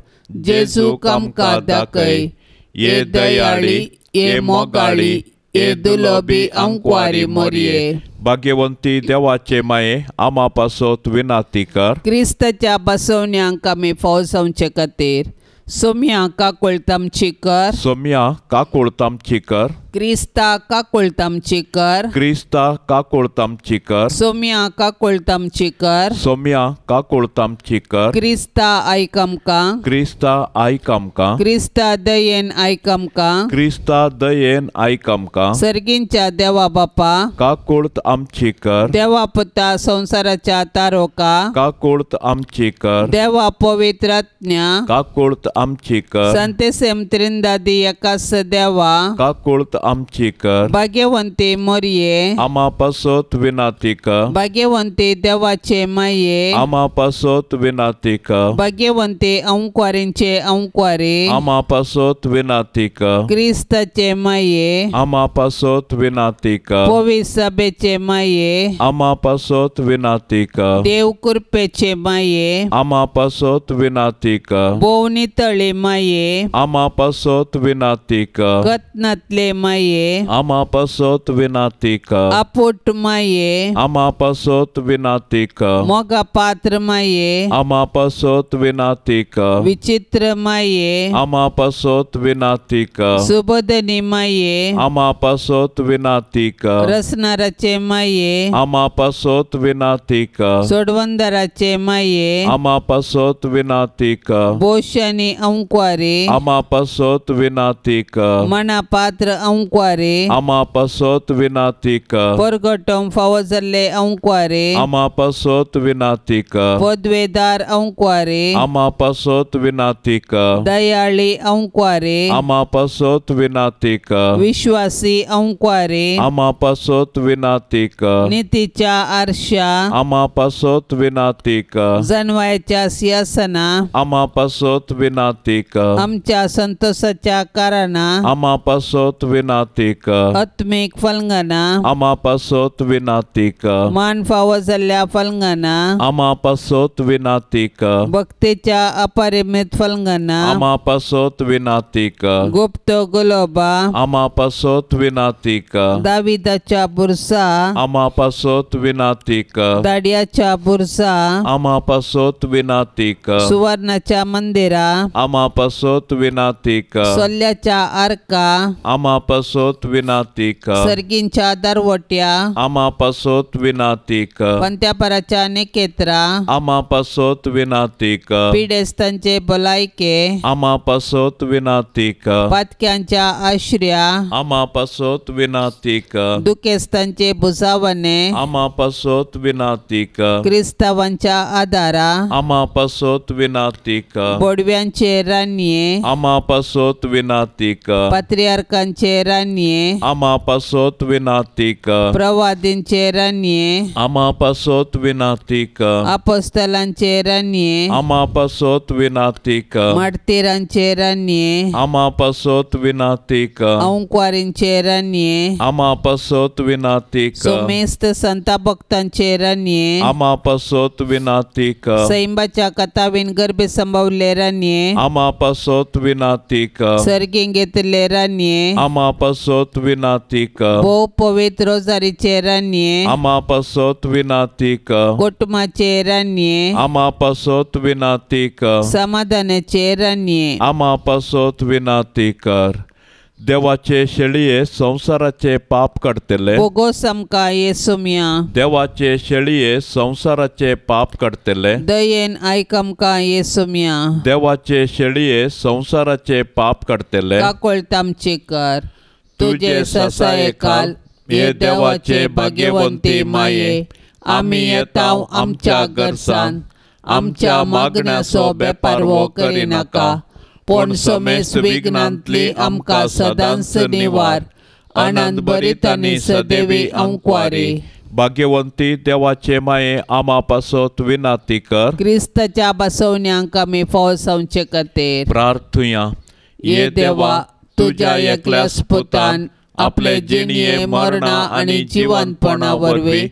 जेजूक आमकां दाखय. ये दयाळी ये मोगाळी ये दुलोबी अंकवारी मोरये. भाग्यवंती देवाचे माये आम्हा पासत विनंती कर. क्रिस्ताच्या बसवण्यांक आमी फौजांचे खातीर सोम्या काकुळतामची कर. सोम्या काकुळतामची कर. क्रिस्ता काकुळतामची कर. क्रिस्ता काकुळतामची कर. सोम्या काकुळतामची कर. सोम्या काकुळतामची कर. क्रिस्ता आयक आमकां. क्रिस्ता आयक आमकां. क्रिस्ता दयेन आयक आमकां. क्रिस्ता दयेन आयक आमकां. सर्गींच्या देवा बापा काकुळत आमची कर. देवा पुता संसाराच्या तारोका काकुळत आमची कर. देवा पवित्र आत्म्या काकुळत आमची कर. संतेसेम त्रिंदादी एकास देवा काकुळत आमची कर. भाग्यवंते मोरये आम्हा पासत विनंती कर. भाग्यवंते देवाचे माये आम्हा पासत विनंती कर. भाग्यवंते अंकवारींचे अंकवारी आम्हा पासत विनंती कर. क्रिस्ताचे माये आम्हा पासत विनंती कर. पवित्र सभेचे माये आम्हा पासत विनंती कर. देव कृपेचे माये आम्हा पासत विनंती कर. बोवनी तळे माये आम्हा पासत विनंती कर. कथनातले माये आमा पासत विनाती कर अपुट माये आमा पासत विनाती कर मोगा पात्र माये आमा पासत विनाती कर विचित्र माये आमा पासत विनाती कर सुबोधनी माये आमा पासत विनाती कर रसनाराचे माये आमा पासत विनाती कर सोडवंदराचे माये आमा पासत विनाती कर बोशानी अंक्वारे आमा पासत विनाती कर मना पात्र अंक्वारे आमा पासत विनाती कर परगटम फावजल्ले अंक्वारे आमा पासत विनाती कर पदवेदार अंक्वारे आमा पासत विनाती कर दयाळी अंक्वारे आमा पासत विनाती कर विश्वासी अंक्वारे आमा पासत विनाती कर नीतीच्या आरशा आमा पासत विनाती कर जनवायच्या सिंहासना आमा पासत विनाती कर आमच्या संतोषाच्या कारणा आमा पासत विनाती कर आत्मिक फलंगना आमा पासत विनाती कर मान फावजल्ल्या फलंगना आमा पासत विनाती कर भक्तीच्या अपरिमित फलंगना आमा पासत विनाती कर गुप्त गुलोबा आमा पासत विनाती कर दाविदाच्या बुरसा आमा पासत विनाती कर दाडियाच्या बुरसा आमा पासत विनाती कर सुवर्णाच्या मंदिरा आमा पासत विनाती कर सोल्याच्या आरका आमा पासत विनाती कर सर्गींच्या दरवट्या आमा पासत विनाती कर पंत्यापराच्या निकेत्रा आमा पासत विनाती कर पिडेस्तांचे भलायके आमा पासत विनाती कर पातक्यांच्या आश्रया आमा पासत विनाती कर दुखेस्तांचे बुजावणे आमा पासत विनाती कर क्रिस्तावांच्या आदारा आमा पासत विनाती कर बोडव्यांचे रान्ये आमा पासत विनाती कर पात्रियार्कांचे रान्ये आमा पासत विनाती कर प्रवादींचे रान्ये आमा पासत विनाती कर अपोस्तलांचे रान्ये आमा पासत विनाती कर मार्तिरांचे रान्ये आमा पासत विनाती कर अंक्वारींचे रान्ये आमा पासत विनाती कर सोमेस्त संता भक्तांचे रान्ये आमा पासत विनाती कर सैंबाच्या कथावीन गर्भे संभवले रान्ये आमा पासत विनाती कर सर्गीं घेतले रान्ये आमा पासत विनाती कर भोव पवित्र रोजारीचे रान्ये आमा पासत विनाती कर कुटुंबाचे रान्ये आमा पासत विनाती कर समाधानाचे रान्ये आमा पासत विनाती कर देवाचे शेळये संसाराचे पाप काडतले बोगो समका येसुम्या देवाचे शेळये संसाराचे पाप काडतले दयेन आयकमका येसुम्या देवाचे शेळये संसाराचे पाप काडतले काकोळ तामचे कर तुझे ससाये काल ये देवाचे भाग्यवंती माये आम्ही येताव आमच्या गरसान आमच्या मागण्याचो बेपारवो करिनाका पण समेस विघ्नांतली आमकां सदांच निवार आनंद भरीत आनी सदैवी अंक्वारी भाग्यवंती देवाचे माये आमा पासत विनाती कर क्रिस्ताच्या बसवण्यांक आमी फावसावचे खातीर प्रार्थुया ये देवा तुझ्या एकल्याच पुतान आपले जिणये मरणा आनी जिवंतपणा वरवीं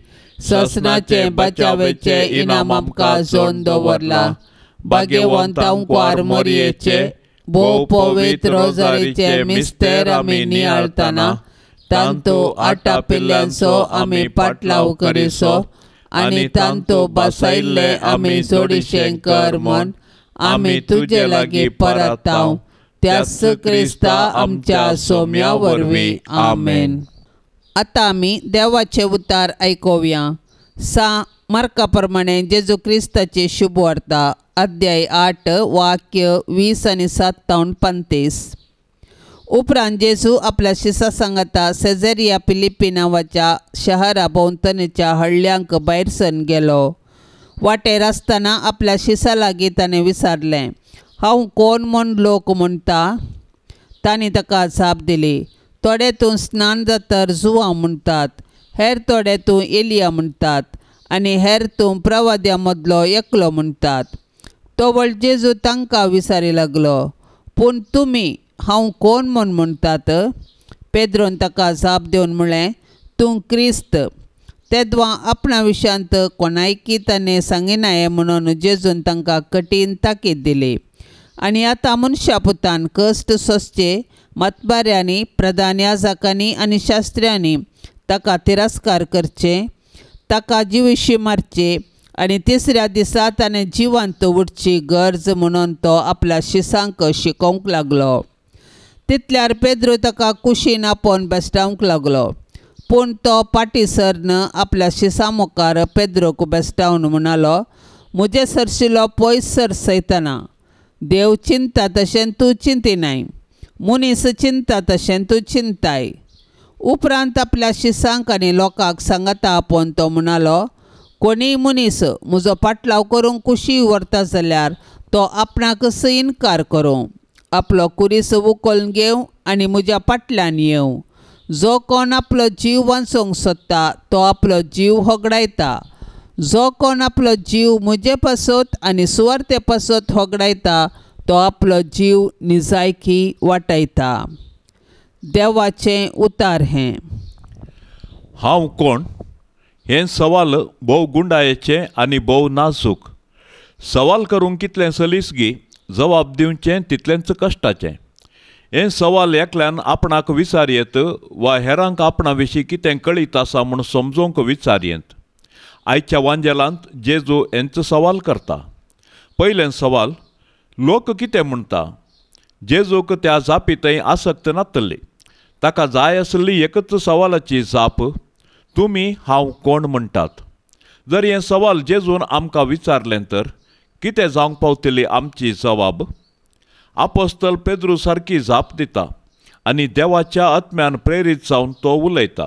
ससनाचे बचावेचे इनाम आमकां जोन दवरला भाग्यवंत अंक्वार मोरयेचे भोव पवित्र रोजारीचे मिस्तेर आमी नियाळतना तांतू आटा पिल्ल्यांचो आमी पाटलाव करिसो आनी तांतू बसयल्ले आमी जोडिशें कर म्हूण आमी तुजे लागीं परताव त्याच क्रिस्ता आमच्या सोम्या वरवीं आमेन. आतां आमी देवाचे उतार आयकोवया. मार्का प्रमाणे जेजू क्रिस्ताची शुभ वार्ता अध्याय 8 वाक्य 20 आनी 27-35. उपरांत जेजू आपल्या शिसा सांगाता सेझेरिया फिलिप्पी नांवाच्या शहरा भोंवतणीच्या हळ्ळ्यांक भायर सरून गेलो. वाटेर आसतना आपल्या शिसा लागीं ताणें विचारलें, हांव कोण म्हूण लोक म्हणटा? तांणी ताका जाप दिली, थोडे तूं स्नान जातर जुवांव म्हणटात, हेर थोडे तूं एलिया म्हणटात आनी हेर तूं प्रवाद्या मदलो एकलो म्हणटात. तो वळ जेजू तांकां विचारी लागलो, पूण तुमी हांव कोण म्हूण म्हणटात? पेद्रोन ताका जाप दिवन म्हळें, तूं क्रिस्त. तेदवां आपणा विशयांत कोणायकी ताणें सांगिनाये म्हणून जेजून तांकां कठीण ताकीद दिली. आनी आतां मनशा पुतान कश्ट सोंसचे मतबाऱ्यांनी, प्रधान याजकांनी आनी शास्त्र्यांनी ताका तिरस्कार करचे, ताका जिवीशी मारचे आनी तिसऱ्या दिसा ताणें जिवंत उठची गरज म्हणून तो आपल्या शिसांक शिकोवंक लागलो. तितल्यार पेद्रू ताका कुशीन आपोवन बेश्टावंक लागलो. पूण तो फाटीं सरन आपल्या शिसां मुखार पेद्रूक बेश्टावन म्हणालो, म्हजे सरशिलो पयस सर सैताना. देव चिंता तशें तूं चिंतिनाय, मनीस चिंता तशें तूं चिंताय. उपरांत आपल्या शिसांक आनी लोकांक सांगाता आपोवन तो म्हणालो, कोणीय मनीस म्हजो पाटलाव करूंक कुशी व्हरता जाल्यार तो आपणाक इन्कार करूं, आपलो कुरीस उखलून घेवं आनी म्हज्या फाटल्यान येवं. जो कोण आपलो जीव वाचोवंक सोदता तो आपलो जीव होगडायता. जो कोण आपलो जीव म्हजे पासत आनी सुवार्ते पासत होगडायता तो आपलो जीव निजायकी वाटायता. देवाचें उतार हें. हांव कोण? हें सवाल भोव गुंडायेचें आनी भोव नाजूक. सवाल करूंक कितलें सलिसगी, जवाब दिवचें तितलेंच कश्टाचें. हें सवाल एकल्यान आपणाक विचारयेत वा हेरांक आपणा विशीं कितें कळीत आसा म्हूण समजोवंक विचारयेत. आयच्या वांजेलांत जेजू हेंचो सवाल करता. पयलें सवाल, लोक कितें म्हणटा? जेजूक त्या जापीतय आसक्त नातली. ताका जाय आसली एकच सवालाची जाप, तुमी हांव कोण म्हणटात. जर हें सवाल जेजून आमकां विचारलें तर कितें जावंक पावतली आमची जबाब? आपोस्तल पेद्रू सारकी जाप दिता आनी देवाच्या आत्म्यान प्रेरीत जावन तो उलयता.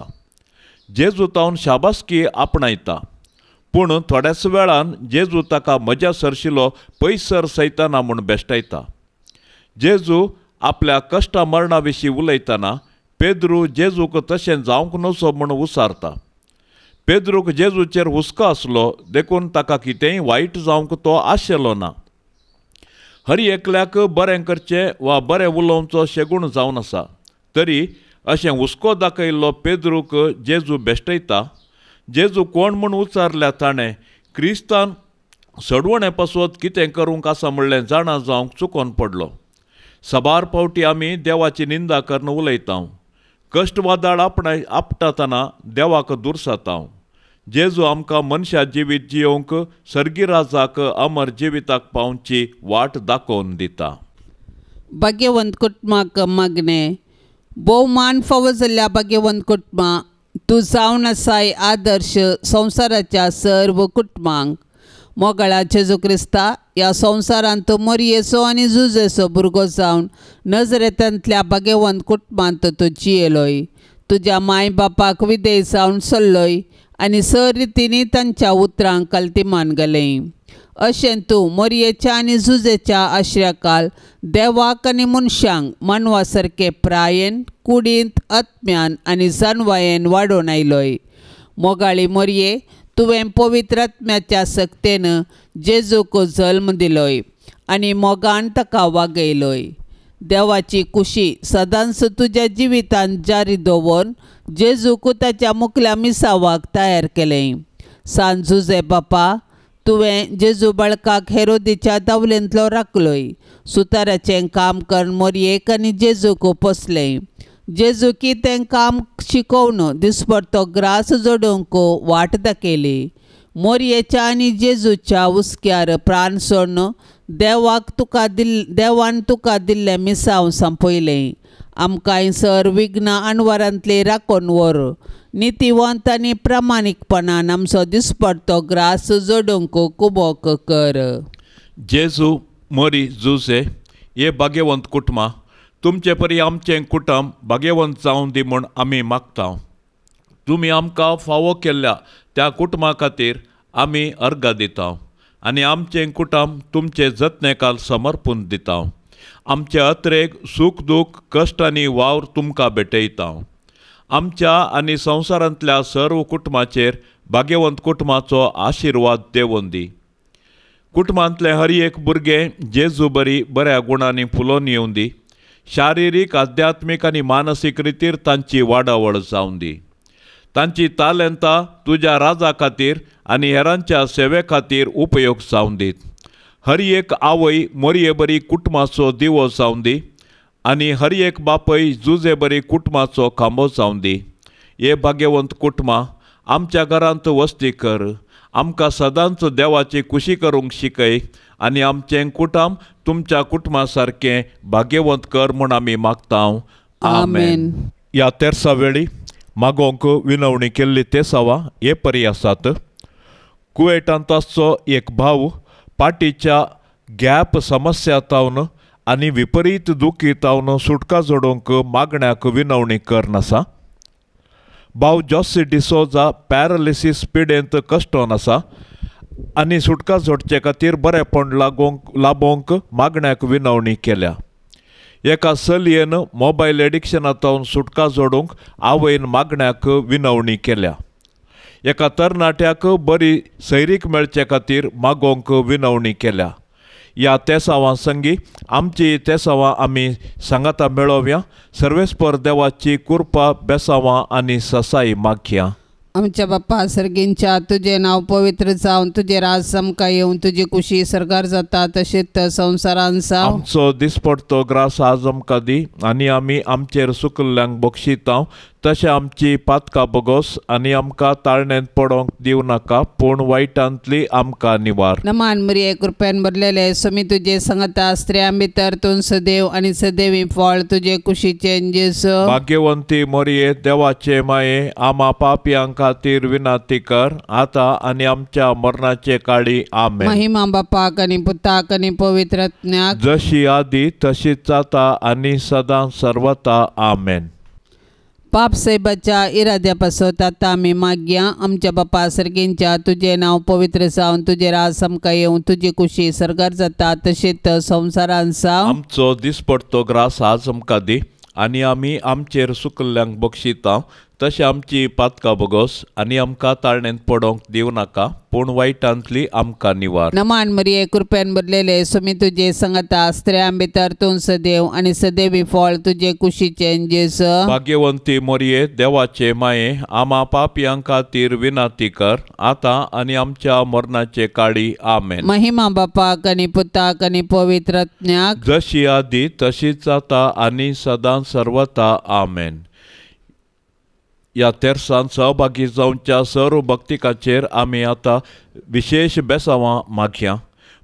जेजू तावन शाबासकी आपणायता. पूण थोड्याच वेळान जेजू ताका म्हज्या सरशिलो पयसर सैताना म्हूण बेश्टायता. जेजू आपल्या कश्टा मरणा विशीं उलयतना पेद्रू जेजूक तशें जावंक नजो म्हूण उसारता. पेद्रूक जेजूचेर हुस्को आसलो देखून ताका कितेंय वायट जावंक तो आशेलो ना. हर एकल्याक बरें करचें वा बरें उलोवचो शेगूण जावन आसा. तरी अशें हुस्को दाखयल्लो पेद्रूक जेजू बेश्टयता. जेजू कोण म्हूण उचारल्या ताणें क्रिस्तान सडवणे पासत कितें करूंक आसा म्हणलें जाणा जावंक चुकोवन पडलो. सबार फावटी आमी देवाची निंदा करून उलयता. कश्टवादाळ आपटातना देवाक दुरसातांव. जेजू आमकां मनशा जिवीत जियोवंक सर्गीराजाक अमर जिविताक पावची वाट दाखोवन दिता. भाग्यवंत कुटुंबाक मागणे. भोव मान फावो जाल्ल्या भाग्यवंत कुटुंबा, तूं जावन आसाय आदर्श संवसाराच्या सर्व कुटुंबांक. मोगाळा जेजू क्रिस्ता, ह्या संवसारांत तूं मोरयेचो आनी जुजेचो भुरगो जावन नजरेंतल्या भाग्यवंत कुटुंबांत तूं जियेलोय. तुज्या माय बापाक विधेय जावन चल्लोय आनी रितींनी तांच्या उतरांक काल्तिमान घालें. अशें तूं मोरयेच्या आनी जुजेच्या आश्र्याकाल देवाक आनी मनशांक मानवा सारके प्रायेन, कुडींत, आत्म्यान आनी जानवायेन वाडोवन आयलोय. मोगाळी मोरये, तुवें पवित्र आत्म्याच्या सक्तेन जेजूक जल्म दिलोय आनी मोगान ताका वागयलोय. देवाची कुशी सदांच तुज्या जिवितांत जारी दवरून जेजूक ताच्या मुखल्या मिसावाक तयार केलें. सांज जुजे बापा, तुवें जेजू बाळकाक हेरोदीच्या दावलेंतलो राखलोय. सुताराचें काम करून मोरयेक आनी जेजूक पोसलें. जेजू कितें काम शिकोवन दिसपडतो ग्रास जोडूंक वाट दाखयली. मोरयेच्या आनी जेजूच्या हुस्क्यार प्राण सोडून देवान तुका दिल्लें मिसांव संपयलें. आमकांय सर विघ्न आनवारांतली राखून व्हर. नितीवंत आनी प्रामाणीकपणान आमचो दिसपडतो ग्रास जोडूंक कुबोक कर. जेजू, मोरी, जुजे, हे भाग्यवंत कुटुंबा, तुमचे परी आमचें कुटुंब भाग्यवंत जावं दी म्हूण आमी मागता. तुमी आमकां फावो केल्ल्या त्या कुटुंबा खातीर आमी अर्घ दिता आनी आमचें कुटुंब तुमचे जतनेकाल समर्पून दिता. आमच्या अत्रेक सूख दूख कश्ट आनी वावर तुमकां भेटयता. आमच्या आनी संवसारांतल्या सर्व कुटुंबाचेर भाग्यवंत कुटुंबाचो आशिर्वाद देवून दी. कुटुंबांतले हर एक भुरगें जेजू बरी बऱ्या गुणांनी फुलोवन येवं दी. शारिरीक, आध्यात्मीक आनी मानसीक रितीर तांची वाडावळ जावं दी. तांची तालंतां तुज्या राजा खातीर आनी हेरांच्या सेवे खातीर उपयोग जावं दीत. हर एक आवय मोरये बरी कुटुंबाचो दिवो जावं दी आनी हर एक बापय जुजे बरी कुटुंबाचो खांबो जावन दी. हे भाग्यवंत कुटुंबां आमच्या घरांत वस्ती कर. आमकां सदांच देवाची खुशी करूंक शिकय आनी आमचें कुटुंब तुमच्या कुटुंबा सारकें भाग्यवंत कर म्हूण आमी मागतांव. आमेन. ह्या तेर्सा वेळी मागोंक विनवणी केल्ली तेसावा हे परी आसात. कुवेटांतचो एक भाव पाटीच्या गॅप समस्यातावन आनी विपरीत दुखीतावन सुटका जोडूंक मागण्याक विनवणी करन आसा. भाव जॉसी डिसोजा पॅरालिसीस पिडेंत कश्टोन आसा आनी सुटका जोडचे खातीर बरेपण लाबोंक मागण्याक विनवणी केल्या. एका चलयेन मोबायल एडिक्शनांतल्यान सुटका जोडूंक आवयन मागण्याक विनवणी केल्या. एका तरणाट्याक बरी सैरीक मेळचे खातीर मागोंक विनवणी केल्या. ह्या तेसावां संगी आमची तेसावां आमी सांगाता मेळोवया. सर्वेस्पर देवाची कृपा बेसावां आनी ससाई मागया. आमच्या बाप्पा सर्गींच्या तुझे नाव पवित्र जावन तुझे राज समका येवन तुझी खुशी सरकार जाता तशेंच संवसारान जावं. आमचो दिसपडतो ग्रास आज आमकां दी आनी आमी आमचेर सुकल्ल्यांक बक्षितांव तशें आमची पातकां बगोस आनी आमकां ताळणेंत पडोंक दिवं नाका पूण वायटांतली आमकां निवार. नमान मरिये कृपेन भरलेले स्वामी तुझे सांगता स्त्रियां भितर तूं सदैव आनी सदैवी फळ तुझे कुशीचे जेजू. भाग्यवंती मरिये देवाचे माये आमा पापयांक खातीर विनाती कर आतां आनी आमच्या मरणाचे काळी. आमेन. महिमा बापाक आनी पुताक आनी पवित्र आत्म्याक जशी आदी तशीच जाता आनी सदां सर्वता. आमेन. पाप सैबाच्या इराद्यापासून आता आमी मागया. आमच्या बापा सर्गींच्या तुझे नाव पवित्र जावन तुझे राज समका येवन तुझी खुशी सरकार जाता तशेंच संवसारान जावं. आमचो दिसपडतो ग्रास आज आमकां दी आनी आमी आमचेर सुकल्ल्यांक बक्षितांव तशें आमची पातकां बगोस आनी आमकां ताळणेंत पडोंक दिवं नाका पूण वायटांतली आमकां निवार. नमान मरिये कृपेन भरलेले स्वामी तुझे सांगता स्त्रियां भितर तूं सदैव आनी सदैवी फळ तुझे कुशीचे जेजू. भाग्यवंती मरिये देवाचे माये आमा पापयांक खातीर विनाती कर आतां आनी आमच्या मरणाचे काळी. आमेन. महिमा बापाक आनी पुताक आनी पवित्र आत्म्याक जशी आदी तशीच जाता आनी सदां सर्वता. आमेन. ह्या तेर्सान सहभागी जावच्या सर्व भक्तिकाचेर आमी आतां विशेष बेसावां मागया.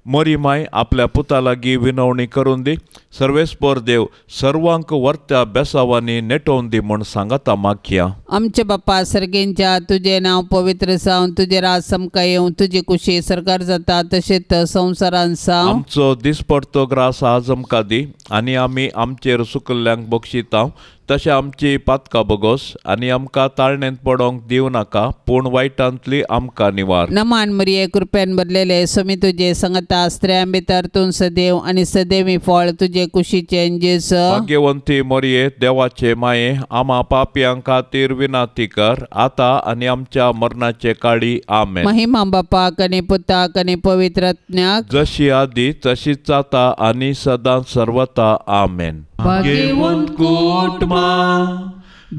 मरी माय आपल्या पुता लागीं विनवणी करून दी. सर्वेस्पर देव सर्वांक वर्त्या बेसावांनी नेटोवन दी म्हूण सांगता मागया. आमचे बाप्पा सर्गींच्या तुझे नाव पवित्र जावन तुझे राज समका येवन तुझी खुशी सरकार जाता तशेंच संवसारान जावं. आमचो दिसपडतो ग्रास आज आमकां दी आनी आमी आमचेर सुकल्ल्यांक बक्षितांव तशें आमची पातकां बगोस आनी आमकां ताळणेंत पडोंक दिवं नाका पूण वायटांतली आमकां निवार. नमान मरिये कृपेन भरलेले स्वामी तुझे सांगता स्त्रियां भितर तूं सदैव आनी सदैवी फळ तुझे कुशीचे जेजू. भाग्यवंती मरिये देवाचे माये आमा पापयांक खातीर विनाती कर आतां आनी आमच्या मरणाचे काळी. आमेन. महिमा बापाक आनी पुताक आनी पवित्र आत्म्याक जशी आदी तशीच जाता आनी सदां सर्वता. आमेन. भाग्यवंत कुटुंबा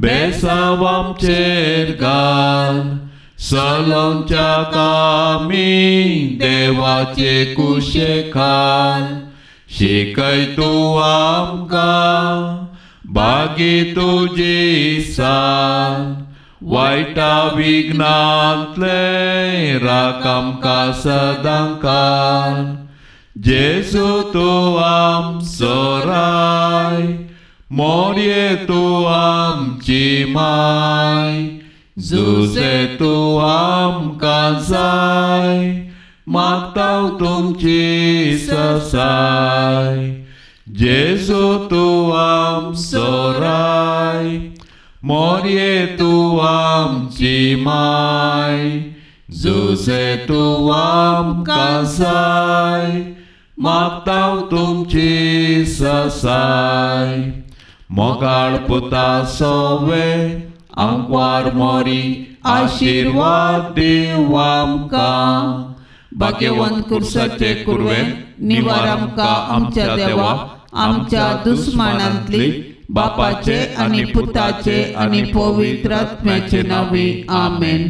बेसावांचेर घाल सलोंच्या कामी देवाचे कुशे खाल. शिकय तूं आमकां भागी तुजी साल वायटा विघ्नांतले राख आमकां सदां काल. जेजू तूं आमचो राय मोरये तूं आमची माय. जुजे तूं आमकां जाय मागतांव तुमची ससाय. जेजू तूं आमचो राय मोरये तूं आमची माय. जुजे तूं आमकां जाय मागतांव तुमची ससाय. मोगाळ पुता सोवे आंकवार मोरी आशिर्वाद दिव आमकां. भाग्यवंत कुर्साचे कुरवे निवार आमकां आमच्या देवा आमच्या दुस्मानांतली बापाचे आनी पुताचे आनी पवित्र आत्म्याचे नांवी. आमेन.